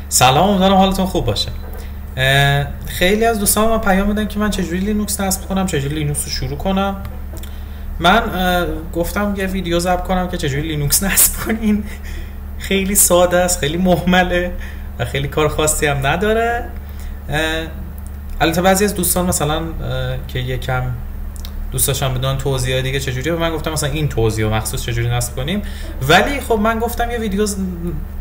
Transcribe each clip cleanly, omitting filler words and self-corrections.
سلام، امیدوارم حالتون خوب باشه. خیلی از دوستان ما پیام میدن که من چجوری لینوکس نصب کنم، چجوری لینوکس رو شروع کنم. من گفتم یه ویدیو ضبط کنم که چجوری لینوکس نصب کنین. خیلی ساده است، خیلی مهمله و خیلی کار خاصی هم نداره. البته بعضی از دوستان مثلا که یکم دوست داشتم بدون توضیح دیگه چجوریه، من گفتم مثلا این توضیح مخصوص چجوری نصب کنیم. ولی خب من گفتم یه ویدیو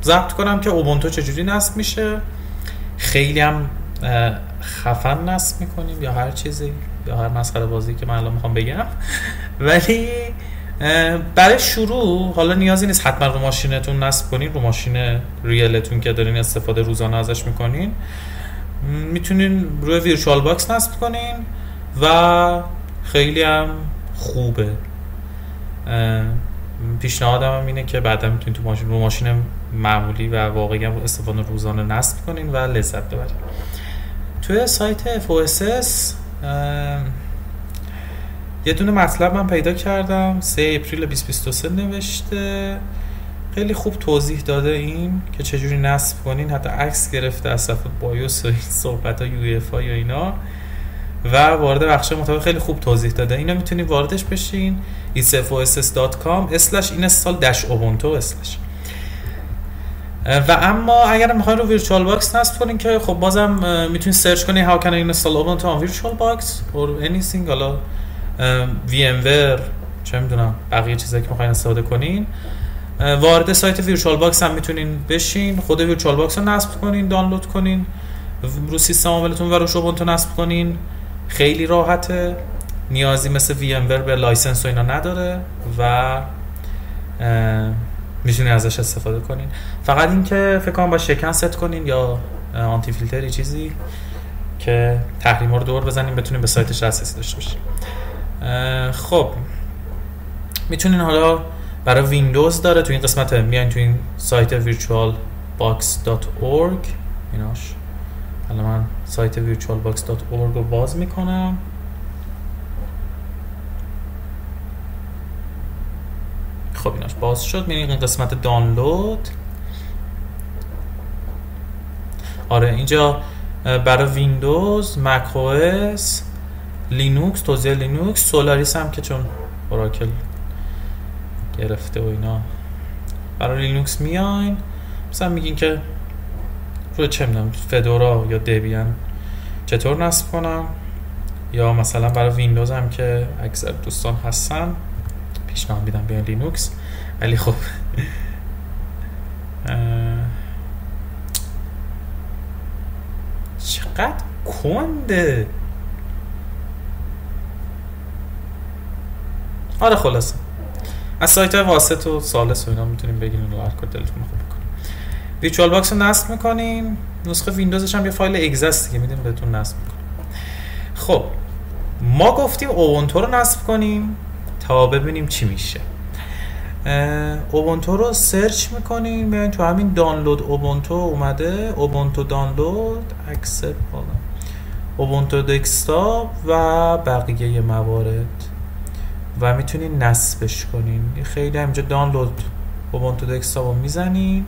ضبط کنم که اوبونتو چجوری نصب میشه. خیلی هم خفن نصب میکنیم یا هر چیزی یا هر مسخره بازی که من الان میخوام بگم. ولی برای شروع حالا نیازی نیست حتما رو ماشینتون نصب کنین، رو ماشین ریلتون که دارین استفاده روزانه ازش میکنین میتونین روی ویرچوال باکس نصب کنین و خیلی هم خوبه. پیشنهادم اینه که بعدا میتونین تو ماشین رو ماشین معمولی و واقعی هم استفاده روزانه نصب کنین و لذت ببرین. توی سایت FOSS یه دونه مطلب من پیدا کردم 3 اپریل 2023 نوشته، خیلی خوب توضیح داده این که چجوری نصب کنین، حتی عکس گرفته از صفحه بایوس و این صحبت ها UEFI یا اینا و وارد بخش مطابق خیلی خوب توضیح داده. اینا میتونید واردش بشین itsfoss.com/install-ubuntu/ و اما اگر میخواین رو ویرچوال باکس نصب کنین که خب بازم میتونید سرچ کنین how can I install Ubuntu on virtual box or anything، حالا VMware چه میدونم بقیه چیزایی که میخواین استفاده کنین. وارد سایت ویرچوال باکس هم میتونین بشین، خود ویرچوال باکس رو نصب کنین، دانلود کنین رو سیستم عاملتون و روش اوبونتو نصب کنین. خیلی راحته، نیازی مثل VMware به لایسنس و اینا نداره و میتونین ازش استفاده کنین. فقط این که فکر کنم با شکن ست کنین یا آنتی فیلتری چیزی که تحریما رو دور بزنین بتونین به سایتش دسترسی داشته باشین. خب میتونین حالا برای ویندوز داره تو این قسمت میاین تو این سایت virtualbox.org ایناش. حالا من سایت virtualbox.org رو باز میکنم. خب ایناش باز شد. میرین این قسمت دانلود. آره اینجا برای ویندوز، مک او اس، لینوکس، توزیع لینوکس، سولاریس هم که چون اوراکل گرفته و اینا برای لینوکس میاین مثلا میگین که روی چه میدونم فدورا یا دبیان چطور نصب کنم، یا مثلا برای ویندوز هم که اکثر دوستان هستن پیشنهاد میدم بیاین لینوکس. ولی خب چقدر کنده. آره خلاصه از سایت واسط و سالس و اینا میتونیم بگیرین و هر کار دلتون خوب بکنین. ویرچوال باکس رو نصب میکنین، نسخه ویندوزش هم یه فایل اگزست دیگه میدیم بهتون نصب میکنیم. خب ما گفتیم اوبونتو رو نصب کنیم تا ببینیم چی میشه. اوبونتو رو سرچ میکنین، میاین تو همین دانلود اوبونتو اومده، اوبونتو دانلود، اکسپت بالا، اوبونتو دسکتاپ و بقیه موارد و میتونین نصبش کنین. خیلی همینجا دانلود اوبونتو دسکتاپ رو میزنین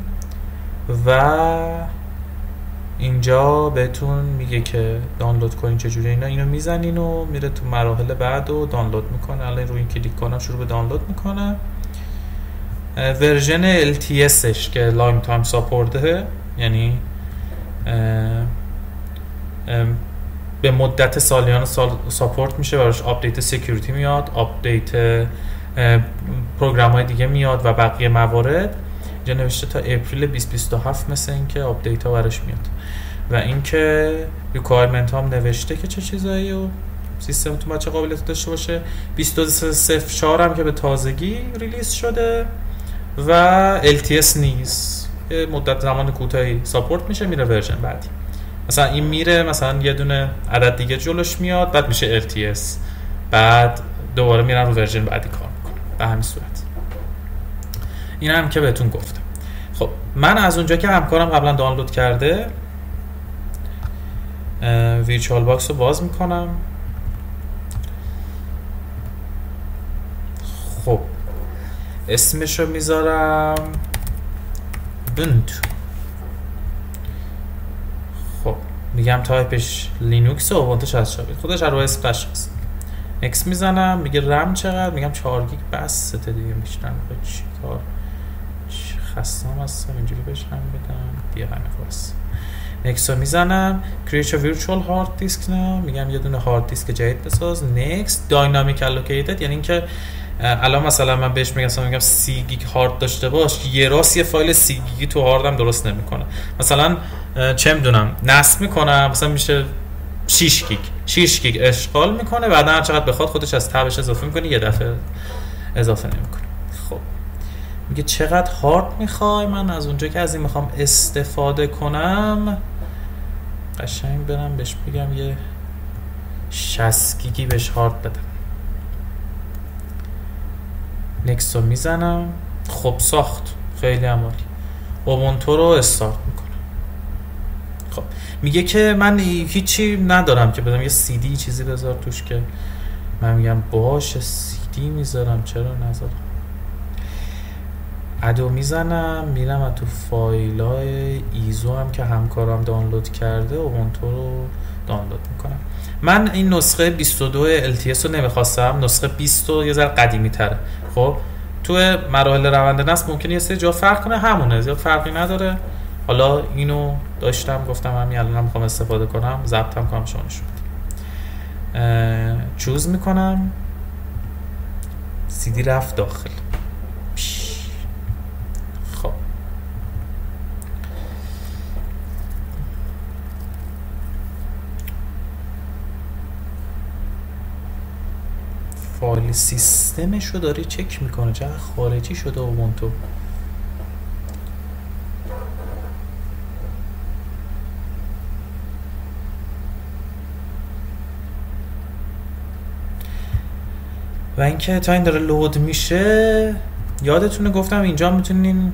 و اینجا بهتون میگه که دانلود کنین چجوری. اینو میزنین و میره تو مراحل بعد و دانلود میکنه. الان روی این کلیک کنم شروع به دانلود میکنه. ورژن LTSش که لانگ تایم ساپورته، یعنی به مدت سالیان ساپورت میشه، براش آپدیت سکیوریتی میاد، آپدیت پروگرام های دیگه میاد و بقیه موارد. اینجا نوشته تا اپریل 2027 مثل این که آپدیت ها براش میاد و اینکه ریکوایرمنت هم نوشته که چه چیزایی و سیستمتون بچه قابلیت داشته باشه. 22.04 هم که به تازگی ریلیز شده و LTS نیست، یه مدت زمان کوتاهی ساپورت میشه میره ورژن بعدی. مثلا این میره مثلا یه دونه عدد دیگه جلوش میاد بعد میشه LTS، بعد دوباره میرن رو ورژن بعدی کار میکنه. به همین صورت این هم که بهتون گفتم. خب من از اونجا که همکارم قبلا دانلود کرده ویرچوال باکس رو باز میکنم. خب اسمشو میذارم بنتو میگم تایپش لینوکس و اوبونتو 64 بیت، خودش رو اسمش هست. اکس میزنم، میگه رم چقدر، میگم 4 گیگ بس دیگه، بیشتر میخواد چی کار خستم هستم اینجوری بشنم بدم، بیا همین خواست. نکست رو میزنم، کریچ ویرچوال هارد دیسک، نه میگم یه دونه هارد دیسک جدید بساز. نکست داینامیک الوکیتد، یعنی اینکه الان مثلا من بهش میگم 30 گیگ هارد داشته باش، یه راست یه فایل 30 گیگی تو هاردم درست نمیکنه. مثلا چه میدونم نصب میکنم، مثلا میشه 6 گیگ اشغال میکنه، بعدا هر چقدر بخواد خودش از تبش اضافه میکنه، یه دفعه اضافه نمیکنه. خب میگه چقدر هارد میخوای، من از اونجا که از این میخوام استفاده کنم قشنگ برم بهش بگم یه 60 گیگی بهش هارد بدم. نکست رو میزنم. خب ساخت، خیلی عمالی. اوبونتو رو استارت میکنم. خب میگه که من هیچی ندارم که بدم، یه سی دی چیزی بذار توش، که من میگم باشه سی دی میذارم، چرا نذارم. ادو میزنم، میرم از تو فایلای ایزو هم که همکارم دانلود کرده اوبونتو رو دانلود میکنم. من این نسخه 22 LTS رو نمیخواستم، نسخه 20 یه ذره قدیمی تره. خب تو مراحل روند نصب ممکنه یه سری جا فرق کنه، همونه، زیاد فرقی نداره. حالا اینو داشتم گفتم همین الان میخوام استفاده کنم، ضبطم کنم شما نشون بدم. چوز میکنم، CD رفت داخل. خب فایل سیستمش رو داره چک میکنه، چقدر خارجی شده اوبونتو. و اینکه تا این داره لود میشه، یادتونه گفتم اینجا میتونین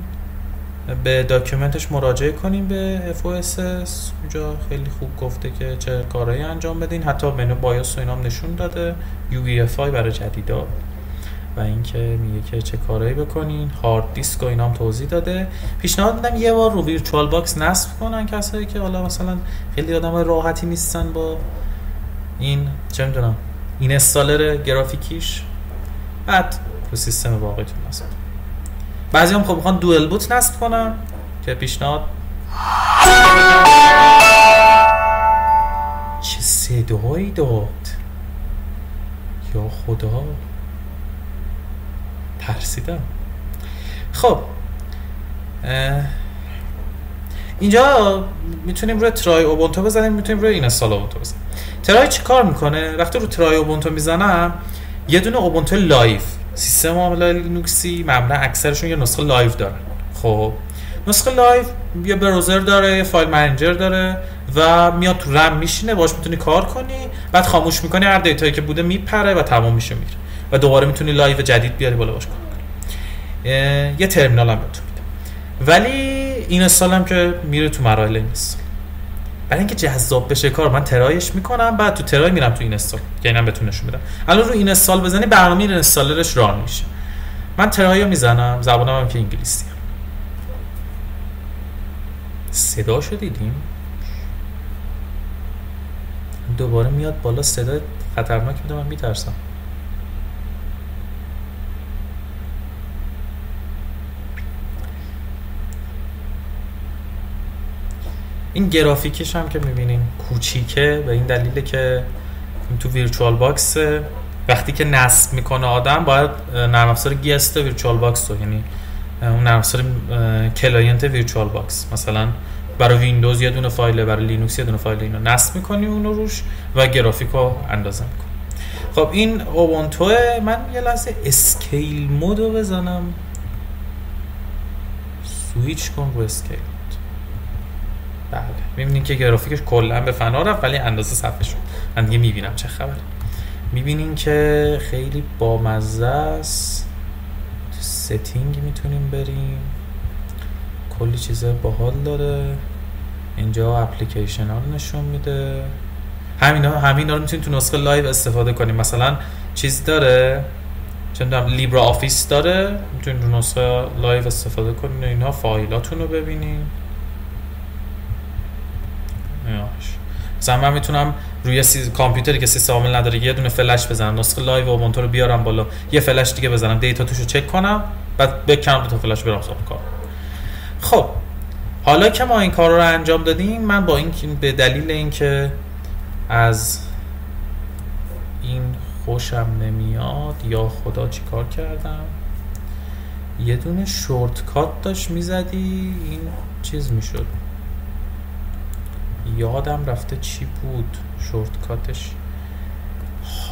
به داکیومنتش مراجعه کنین به FOSS. اونجا خیلی خوب گفته که چه کارهایی انجام بدین، حتی منو بایوس و اینام نشون داده، UEFI برای جدیدا، و اینکه میگه که چه کارهایی بکنین. هارد دیسک و اینام توضیح داده. پیشنهاد میدم یه بار رو ویرچوال باکس نصب کنن کسایی که حالا مثلا خیلی آدمای راحتی نیستن با این چه میدونم این استالر گرافیکیش، بعد رو سیستم واقعیتون نصب. بعضی هم خب میخوان دوئل بوت نصب کنن که پیشنهاد. چه صدایی داد یا خدا، ترسیدم. خب اینجا میتونیم روی ترای اوبونتو بزنیم، میتونیم روی اینستال اوبونتو بزنیم. ترای چی کار میکنه؟ وقتی رو ترای اوبونتو میزنم، یه دونه اوبونتو لایو، سیستم عامل لینوکسی معمولا اکثرشون یه نسخه لایو دارن. خب نسخه لایو یه براوزر داره، یه فایل منیجر داره و میاد تو رم میشینه، باش میتونی کار کنی، بعد خاموش میکنی، هر دیتایی که بوده میپره و تمام میشه میره و دوباره میتونی لایو جدید بیاری بالا باش کار کنی. یه ترمینال هم بهتون میده، ولی این استال هم که میره تو مراحل اینستال. برای اینکه جذاب بشه کار، من ترایش میکنم، بعد تو ترای میرم تو اینستال که اینم بهتون نشون میدم. الان رو اینستال بزنی برنامه اینستالرش ران میشه. من ترایو میزنم، زبانم هم که انگلیسیه. صداشو دیدیم؟ دوباره میاد بالا، صدا خطرناک میده، من میترسم. این گرافیکش هم که میبینین کوچیکه، به این دلیله که تو ویرچوال باکس وقتی که نصب میکنه آدم باید نرم افزار گست ویرچوال باکس رو، یعنی اون نرم افزار کلاینت ویرچوال باکس، مثلا برای ویندوز یه دونه فایل، برای لینوکس یه دونه فایل، اینو نصب میکنی اونو روش و گرافیک رو اندازه میکنی. خب این اوبونتو، من یه لحظه اسکیل مود رو بزنم، سویچ کن رو اسکیل. بله میبینین که گرافیکش کلا به فنا رفت، ولی اندازه صفحه شد. من دیگه میبینم چه خبره. میبینین که خیلی بامزه است. تو ستینگ میتونیم بریم، کلی چیزا باحال داره. اینجا اپلیکیشن ها رو نشون میده. همینا رو میتونید تو نسخه لایو استفاده کنیم. مثلا چیز داره، چه میدونم لیبرا آفیس داره، میتونید تو نسخه لایو استفاده کنین و اینها فایلاتون رو ببینین. مثلا من میتونم روی کامپیوتری که سیستم عامل نداره یه دونه فلش بزنم، نسخه لایو اوبونتو رو بیارم بالا، یه فلش دیگه بزنم، دیتا توشو چک کنم، بعد بکنم دو تا فلش برام سابقه کار. خب حالا که ما این کار رو انجام دادیم، من با این به دلیل اینکه از این خوشم نمیاد یا خدا چی کار کردم، یه دونه شورتکات داشت میزدی این چیز میشد، یادم رفته چی بود شورتکاتش.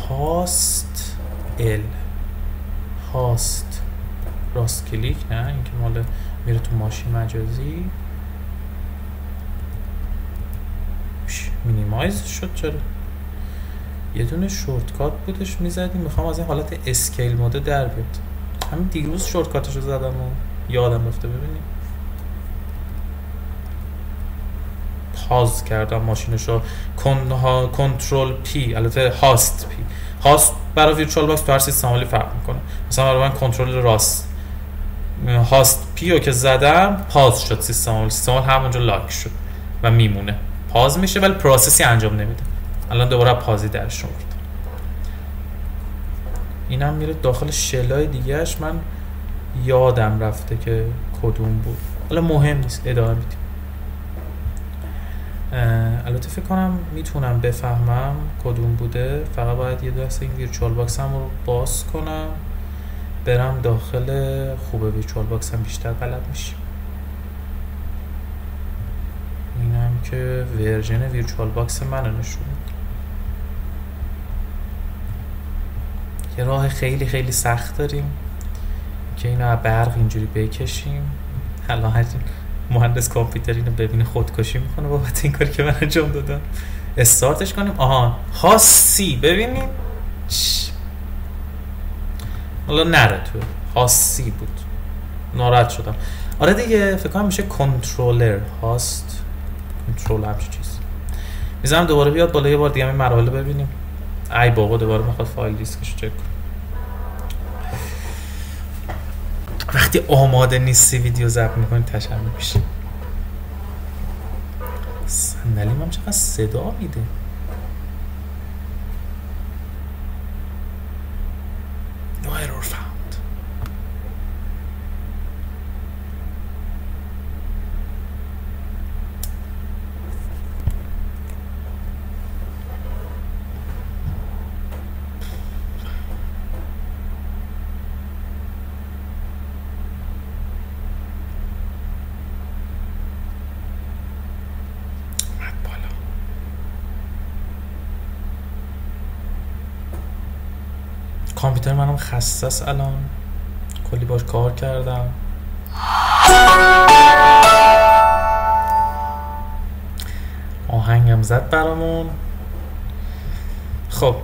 هاست ال هاست راست کلیک، نه این که مال میره تو ماشین مجازی. مینیمایز شد چرا؟ یه دونه شورتکات بودش میزدیم، میخوام از این حالت اسکیل موده در بیاد. همین دیروز شورتکاتش رو زدم و یادم رفته. ببینیم پاز کردم ماشینش رو، کنترل پی، البته هاست پی. هاست برای ویرچوال باکس تو هر سیستم عاملی فرق میکنه. مثلا برای من کنترل راست هاست پی رو که زدم پاز شد سیستم عامل، سیستم عامل همونجا لاک شد و میمونه، پاز میشه ولی پروسسی انجام نمیده. الان دوباره پازی درش آورد. اینم میره داخل شلای دیگهش، من یادم رفته که کدوم بود، حالا مهم نیست، ادامه میدیم. البته فکر کنم میتونم بفهمم کدوم بوده، فقط باید یه دست این ویرچوال باکس هم رو باز کنم، برم داخل خوبه ویرچوال باکس هم بیشتر بلد میشیم. اینم که ورژن ویرچوال باکس من نشون. یه راه خیلی خیلی سخت داریم که اینو از برق اینجوری بکشیم. الان هر مهندس کامپیوتر اینو ببینه خودکشی میکنه بابت این کاری که من انجام دادم. استارتش کنیم. آها هاسی، ببینیم حالا نره تو هاسی بود، ناراحت شدم. آره دیگه فکر کنم میشه کنترلر، هاست کنترل همچین چیز. میذارم دوباره بیاد بالا، یه بار دیگه این مراحل رو ببینیم. ای بابا دوباره میخواد فایل دیسکش چک کنم. وقتی آماده نیستی ویدیو ضبط میکنی تشنج میشه. صندلیم هم چقدر صدا میده. No error found. کامپیوتر منم خسته است الان، کلی باش کار کردم. آهنگم زد برامون. خب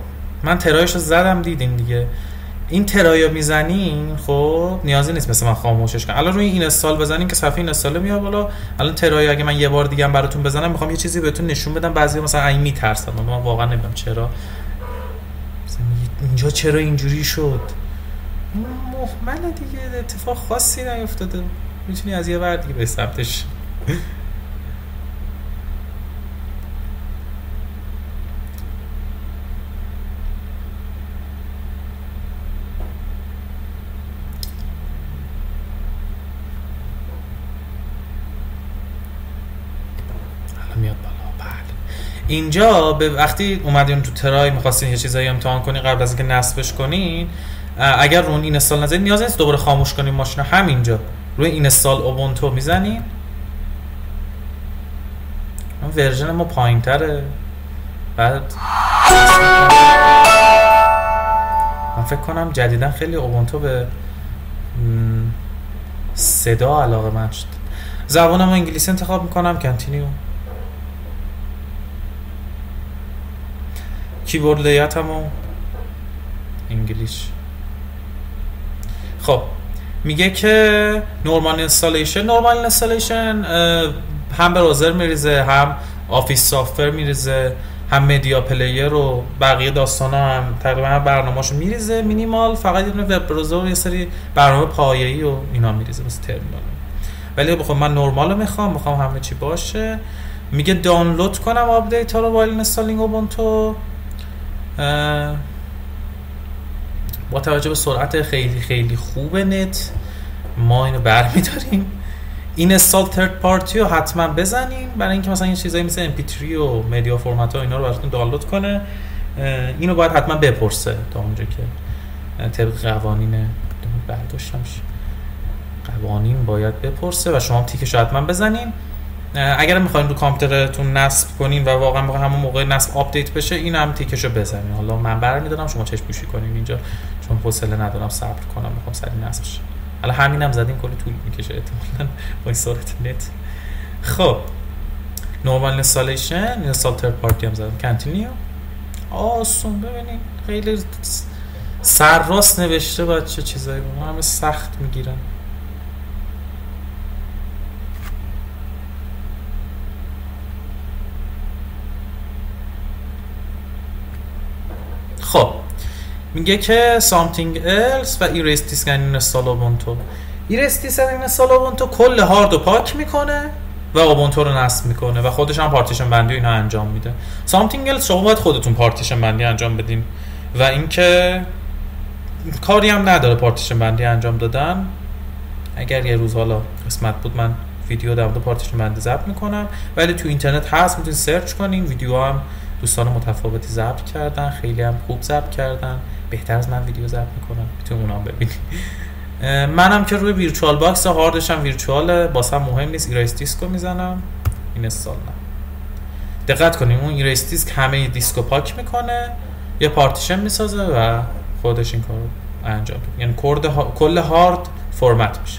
من ترایش رو زدم، دیدین دیگه. این ترایو میزنین خب نیازی نیست مثلا من خاموشش کنم. الان روی این استال بزنین که صفحه این استال میاد بالا. الان ترایو اگه من یه بار دیگه هم براتون بزنم، میخوام یه چیزی بهتون نشون بدم. بعضی مثلا این میترسن، من واقعا نمیدونم چرا اینجا چرا اینجوری شد. محمله دیگه، اتفاق خاصی نیفتاده، میتونی از یه ور دیگه به سمتش. الان میاد بالا. اینجا به وقتی اومدین تو ترای می‌خواستین یه چیزایی امتحان کنین قبل از اینکه نصبش کنین، اگر رو این استال نزنید نیاز نیست دوباره خاموش کنین ماشین. همینجا روی این استال اوبونتو میزنین. اون ورژن ما پایین‌تره. بعد من فکر کنم جدیدن خیلی اوبونتو به صدا علاقه‌مند شد. زبانم انگلیسی انتخاب میکنم، کنتینیو. کیبورد لیاتمو انگلیش. خب میگه که نورمال اینستالیشن هم براوزر میریزه، هم آفیس سافتور میریزه، هم مدیا پلیر و بقیه داستانا هم تقریبا برنامه‌اشو میریزه. مینیمال فقط یه دونه وب براوزر و یه سری برنامه پایه‌ای و اینا میریزه مثل ترمینال. ولی بخوام من نورمالو میخوام همه چی باشه. میگه دانلود کنم آپدیت ها رو وایل اینستالینگ اوبونتو. با توجه به سرعت خیلی خیلی خوب نت ما اینو برمیداریم. این استال ترد پارتی رو حتما بزنیم برای اینکه مثلا این چیزایی مثل MP3 و مدیا فرمت ها اینا رو براتون دانلود کنه. اینو باید حتما بپرسه تا اونجا که طبق قوانین برداشتم قوانین باید بپرسه و شما تیکش رو حتما بزنین. اگر میخواین رو کامپیوترتون نصب کنین و واقعا موقع همون موقع نصب آپدیت بشه این هم تیکش رو بزنین. حالا من برمی‌دارم شما چشم پوشی کنین اینجا چون حوصله ندارم صبر کنم میخوام سریع نصب شه. حالا همینم زدیم کلی طول میکشه احتمالاً با این سرعت نت. خب نورمال اینستالیشن اینستال ترد پارتی هم زدم کانتینیو. آسون ببینین خیلی سرراست نوشته بچه چیزایی بود همه سخت میگیرن. خب میگه که something else و erase disk and install ubuntu. erase disk and install ubuntu کل هارد رو پاک میکنه و اوبونتو رو نصب میکنه و خودش هم پارتیشن بندی اینا انجام میده. something else شما باید خودتون پارتیشن بندی انجام بدین و اینکه کاری هم نداره پارتیشن بندی انجام دادن. اگر یه روز حالا قسمت بود من ویدیو در مورد پارتیشن بندی ضبط میکنم ولی تو اینترنت هست میتونید سرچ کنین. ویدیو هم دوستان متفاوتی ضبط کردن خیلی هم خوب ضبط کردن بهتر از من ویدیو ضبط میکنم میتونید اونا هم ببینید. منم که روی ویرچوال باکس هاردش هم ویرچواله واسم مهم نیست. ایریس دیسک رو میزنم این استال نه. دقت کنیم اون ایریس دیسک همه دیسکو پاک میکنه یه پارتیشن میسازه و خودش این کارو انجام میده یعنی کل هارد فرمت میشه.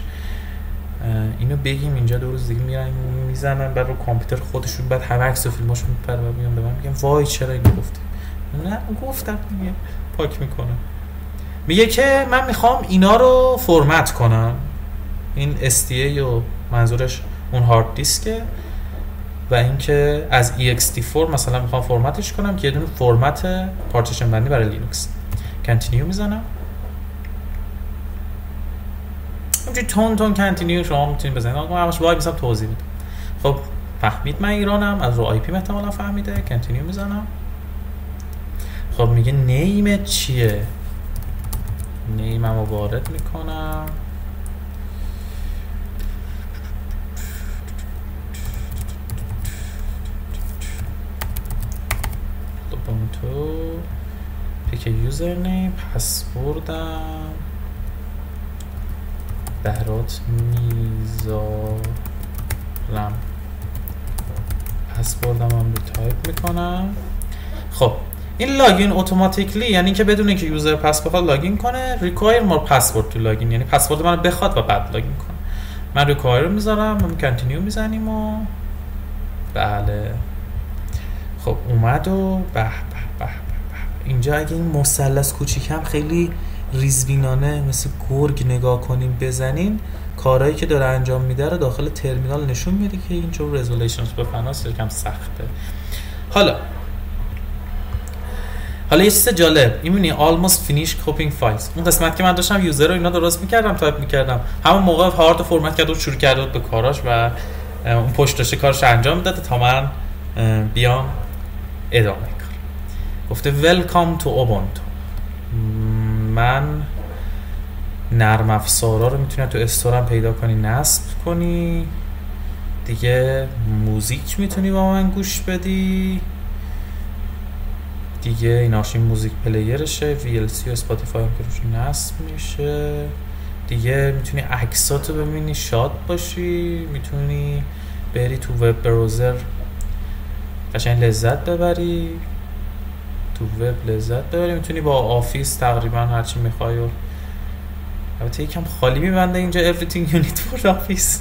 اینو بگیم اینجا 2 روز دیگه میزنن بر رو کامپیوتر خودشون بعد همه عکس و فیلماشون میپره و میان به من میگن وای چرا اینو گفتی. نه گفتم دیگه پاک میکنه. میگه که من میخوام اینا رو فرمت کنم. این SDA و منظورش اون هارد دیسکه و اینکه از ext4 مثلا میخوام فرمتش کنم که یه دونه فرمت پارتیشن بندی برای لینوکس. کانتینیو میزنم. همچنین تون کانتینیو شما میتونید بزنید. من همش وای میسم توضیح میدم. خب فهمید من ایرانم از رو آی پی احتمالاً فهمیده. کانتینیو میزنم. خب میگه نیمت چیه؟ نیممو وارد میکنم. اوبونتو پیک یوزر نیم پسوردم برات میذارم. پسوردم هم رو تایپ میکنم. خب این لاگین اتوماتیکلی یعنی که بدون اینکه یوزر پس بخواد لاگین کنه require more password تو لاگین یعنی پسورد منو بخواد و بعد لاگین کنه. من require رو میذارم من کانتینیو میزنیم و بله خب اومد و به اینجا اگه این مثلث کوچیکم خیلی ریزبینانه مثل گرگ نگاه کنیم بزنین کارهایی که داره انجام میده رو داخل ترمینال نشون میده که این چون رزولوشنش به فناس یکم سخته. حالا یه چیز جالب میبینی almost finish copying files. اون قسمت که من داشتم یوزر رو اینا درست میکردم تایپ میکردم همون موقع هارد فرمت کرد و شروع کرده بود به کاراش و اون پشت داشته کارش انجام میداده تا من بیام ادامه کار. گفته welcome to Ubuntu. من نرم افزارا رو میتونی تو استورم پیدا کنی نصب کنی دیگه. موزیک میتونی با من گوش بدی دیگه. این آرشین موزیک پلیرشه. VLC و اسپاتیفای هم که روش نصب میشه دیگه. میتونی عکساتو ببینی شاد باشی. میتونی بری تو وب براوزر قشنگ لذت ببری. تو وب لذت ببری. میتونی با آفیس تقریبا هرچی میخوای و البته یکم خالی میبنده اینجا everything you need for office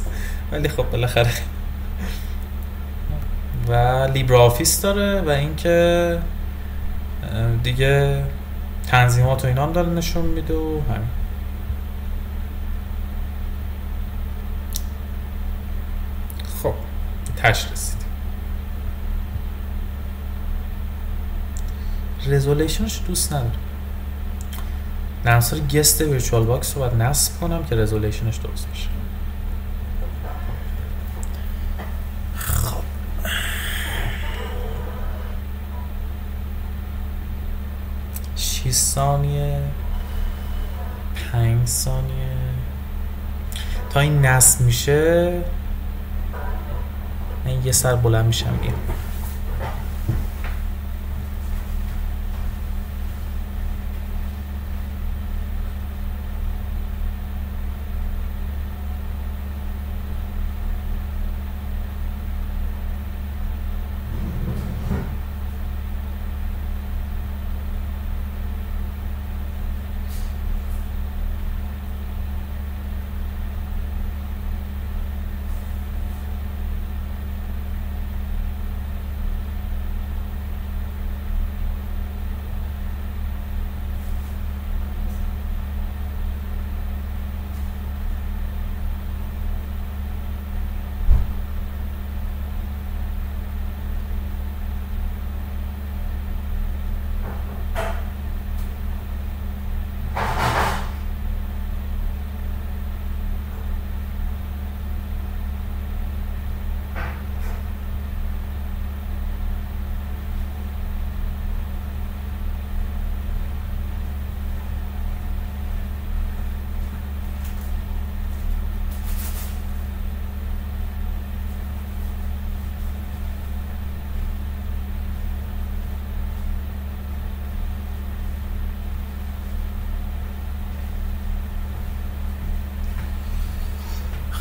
ولی خب بالاخره و لیبرا آفیس داره و اینکه دیگه تنظیمات و اینا هم داره نشون میده و همین. خب تش رسید. رزولوشنش دوست ندارم. نمسار گست ویرچوال باکس رو باید نصب کنم که رزولوشنش درست بشه. خب 6 ثانیه 5 ثانیه تا این نصب میشه. من یه سر بلند میشم میام.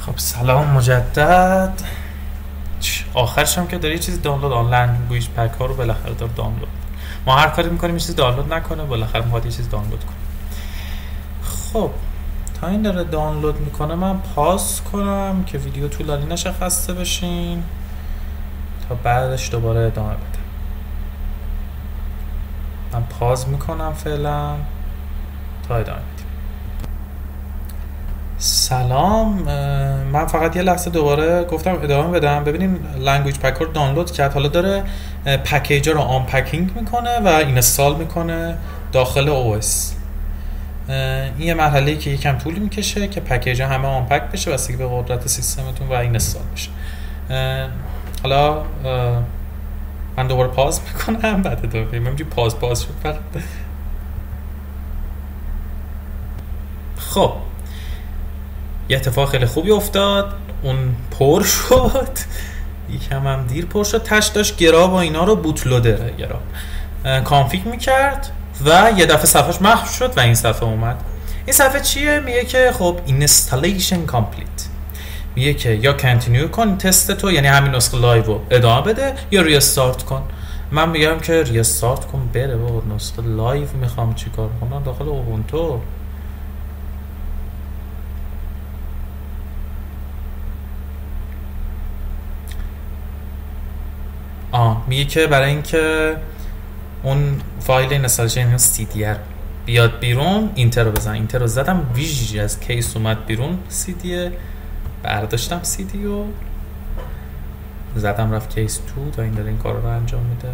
خب سلام مجدد. آخرش هم که داره یه چیزی دانلود لنگویج پک ها رو بالاخره داره دانلود. ما هر کاری میکنیم یه چیزی دانلود نکنه، بالاخره میخواد یه چیز دانلود کنه. خب تا این داره دانلود میکنه من پاز کنم که ویدیو طولانی نشه، خسته بشین، تا بعدش دوباره ادامه بدم. من پاز میکنم فعلا تا ادامه بدیم. سلام، من فقط یه لحظه دوباره گفتم ادامه بدم. ببینیم لنگویج پک رو دانلود کرد، حالا داره پکیج رو آن پکینگ میکنه و اینستال میکنه داخل OS. این یه مرحله‌ای که یکم طول میکشه که پکیج همه آن پک بشه بستگی به قدرت سیستمتون و اینستال بشه. حالا من دوباره پاز میکنم بعد ادامه میدم. پاز شد فقط. خب یه اتفاق خیلی خوبی افتاد، اون پر شد، یکم هم دیر پر شد. تش داشت گراب و اینا رو بوتلودر گراب کانفیگ میکرد و یه دفعه صفحش محو شد و این صفحه اومد. این صفحه چیه؟ میگه که خب installation complete، میگه که یا کنتینیو کن تست تو، یعنی همین نسخه لایو رو ادامه بده، یا ریستارت کن. من میگم که ریستارت کن بره بابا، نسخه لایو میخوام چیکار کنم داخل اوبونتو. میگه که برای اینکه اون فایل اینستالیشن CDR بیاد بیرون اینتر رو بزن. اینتر رو زدم، ویژ از کیس اومد بیرون، CD برداشتم، CD رو زدم رفت کیس 2 تا این داره این کار رو انجام میده.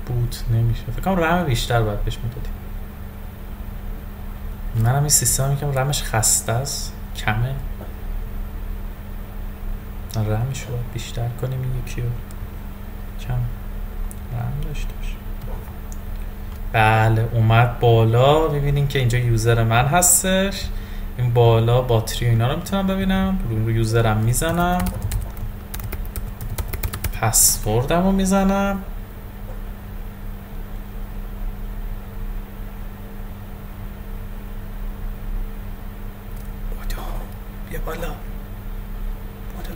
بوت نمیشه، فکر کنم رم بیشتر باید بهش میدادیم. منم این سیستم میگم رمش خسته است، کمه، رمش رو باید بیشتر کنیم. این یکی رو کم رم داشته باشه. بله اومد بالا، ببینین که اینجا یوزر من هستش. این بالا باتری و اینا رو میتونم ببینم، رو یوزرم میزنم، پسوردم رو میزنم، بیا بالا،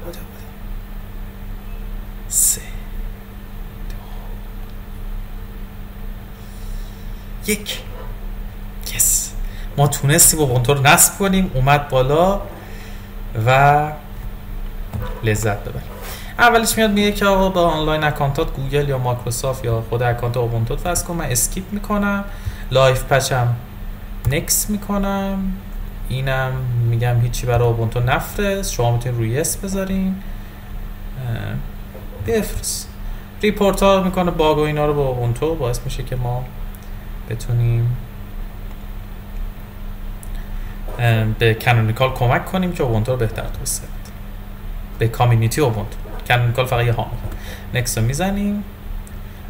بوده 3 2 1. یس، ما تونستیم اوبونتو رو نصب کنیم، اومد بالا و لذت ببریم. اولش میاد میگه که آقا با آنلاین اکانتات گوگل یا مایکروسافت یا خود اکانت اوبونتو وصل کن. من اسکیپ میکنم، لایف پچم نکس میکنم، اینم میگم هیچی برای اوبونتو نفرست، شما میتونید روی اس بذارین بفرست. ریپورت ها میکنه باگ و اینا رو با اوبونتو، باعث میشه که ما بتونیم به کانونیکال کمک کنیم که اوبونتو رو بهتر توسعه بده، به کامیونیتی اوبونتو. کانونیکال فقط یه ها نکست رو میزنیم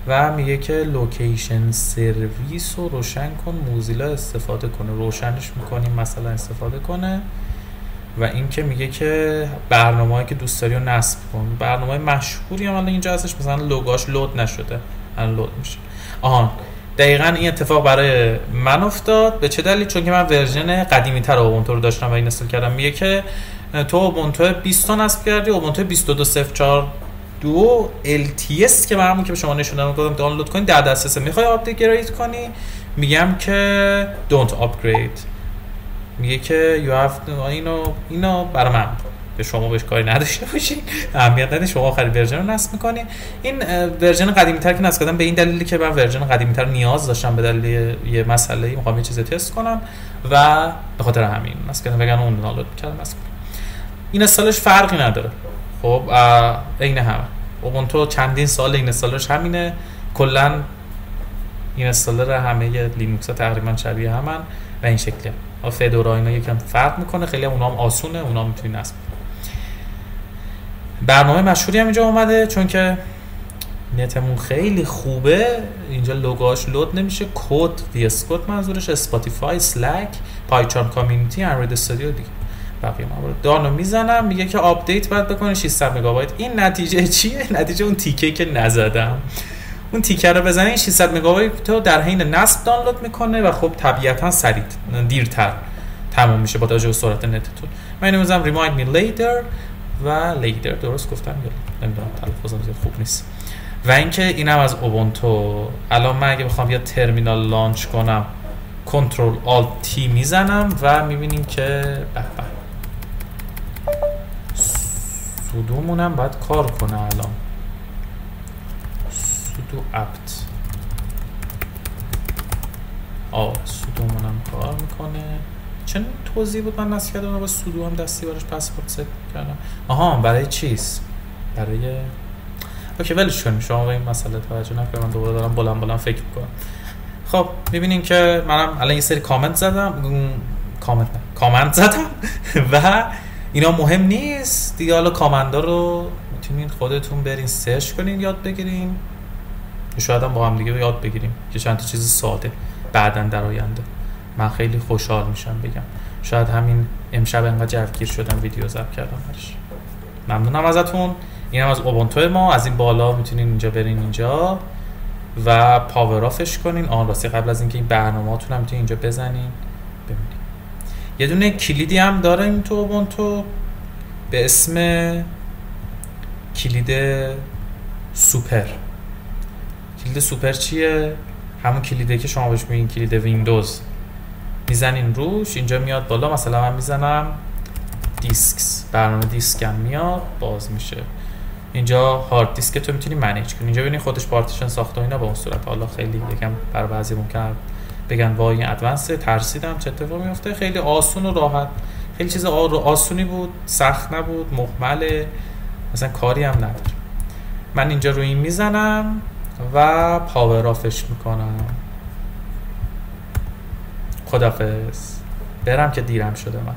و میگه که لوکیشن سرویس رو روشن کن، موزیلا استفاده کنه، روشنش میکنیم مثلا استفاده کنه. و این که میگه که برنامه‌ای که دوست داری رو نصب کن. برنامه مشهوری هم الان اینجا هستش، مثلا لوگاش لود نشده، الان لود میشه. دقیقاً این اتفاق برای من افتاد. به چه دلیل؟ چون که من ورژن قدیمی‌تر اوبونتو رو داشتم و این اینستال کردم. میگه که تو اوبونتو 20 تا نصب کردی، اوبونتو 22.04.2 LTS که همون که به شما نشون دادم دانلود کنید در دسترسه. میخوای آپگرید کنی؟ میگم که don't upgrade. میگه که you have اینو برای من، به شما بهش کاری نداشته باشین، اهمیت نده، شما آخرین ورژن رو نصب می‌کنی. این ورژن قدیمی‌تر که نصب کردم به این دلیلی که من ورژن قدیمی‌تر نیاز داشتم به دلیل یه مسئله می‌خوام یه چیزی تست کنم و به خاطر همین نصب کردم، وگرنه اون دانلود کردم نصب. این استالش فرقی نداره. خب عین همه اوبونتو چندین سال این استالش همینه، کلا این استالر همه لینوکس‌ها تقریبا شبیه همن و این شکلیه. فدورا اینا یکم فرق میکنه، خیلی هم اونام آسونه، اونام میتونی نصب. برنامه مشهوری هم اینجا اومده چون که نتمون خیلی خوبه. اینجا لوگاش لود نمیشه. کد VS کد منظورش، اسپاتیفای، اسلک، پایچارم کامیونیتی، اندروید استودیو دیگه. بقیه موارد دانو میزنم. میگه که آپدیت باید بکنه 600 مگابایت. این نتیجه چیه؟ نتیجه اون تیکه که نزدم. اون تیکر رو بزنین 600 مگابایت رو در حین نصب دانلود میکنه و خب طبیعتا سریع دیرتر تموم میشه با توجه به سرعت نتتون. من اینو میذارم remind me later و later درست گفتم یا نمیدونم تلفظم زیاد خوب نیست. و اینکه اینم از اوبونتو. الان من اگه بخوام یا ترمینال لانچ کنم کنترل آلت تی میزنم و میبینیم که به سودومونم باید کار کنه. الان سودو اپت سودومونم کار میکنه. چه توضیح بود من نصب کردم با سودو هم دستی براش پسورد ست کردم؟ برای چیز؟ برای اوکی ولش کنیم، شما به این مسئله توجه نکنید، من دوباره دارم بلند فکر میکنم. خب میبینین که منم الان یه سری کامنت زدم و اینا مهم نیست دیگه. حالا کامندا رو میتونین خودتون برین سرچ کنین، یاد بگیرین، شاید هم با هم دیگه یاد بگیریم که چند تا چیز ساده بعداً در آینده. من خیلی خوشحال میشم بگم. شاید همین امشب انقدر جوگیر شدم ویدیو ضبط کردم برش. ممنونم ازتون. اینم از اوبونتو ما. از این بالا میتونین اینجا برین اینجا و پاور آفش کنین. راستی قبل از اینکه این برنامه‌هاتون هم میتونین اینجا بزنین ببینید. یه دونه کلیدی هم داره این تو اوبونتو به اسم کلید سوپر. کلید سوپر چیه؟ همون کلیده که شما بهش میگین کلید ویندوز. میزنین روش، اینجا میاد بالا. مثلا من میزنم دیسکس، برنامه دیسک هم میاد باز میشه. اینجا هارد دیسک تو میتونی منیج کنی. اینجا ببینید خودش پارتیشن ساخته و اینا. به اون صورت حالا خیلی یکم برای بعضی ممکن بگن وای این ادوانس ترسیدم چه اتفاقی میفته. خیلی آسون و راحت، خیلی چیز آسونی بود، سخت نبود، مهمل، مثلا کاری هم نداره. من اینجا روی این میزنم و پاور آفش میکنم. خدافظ. برم که دیرم شده من.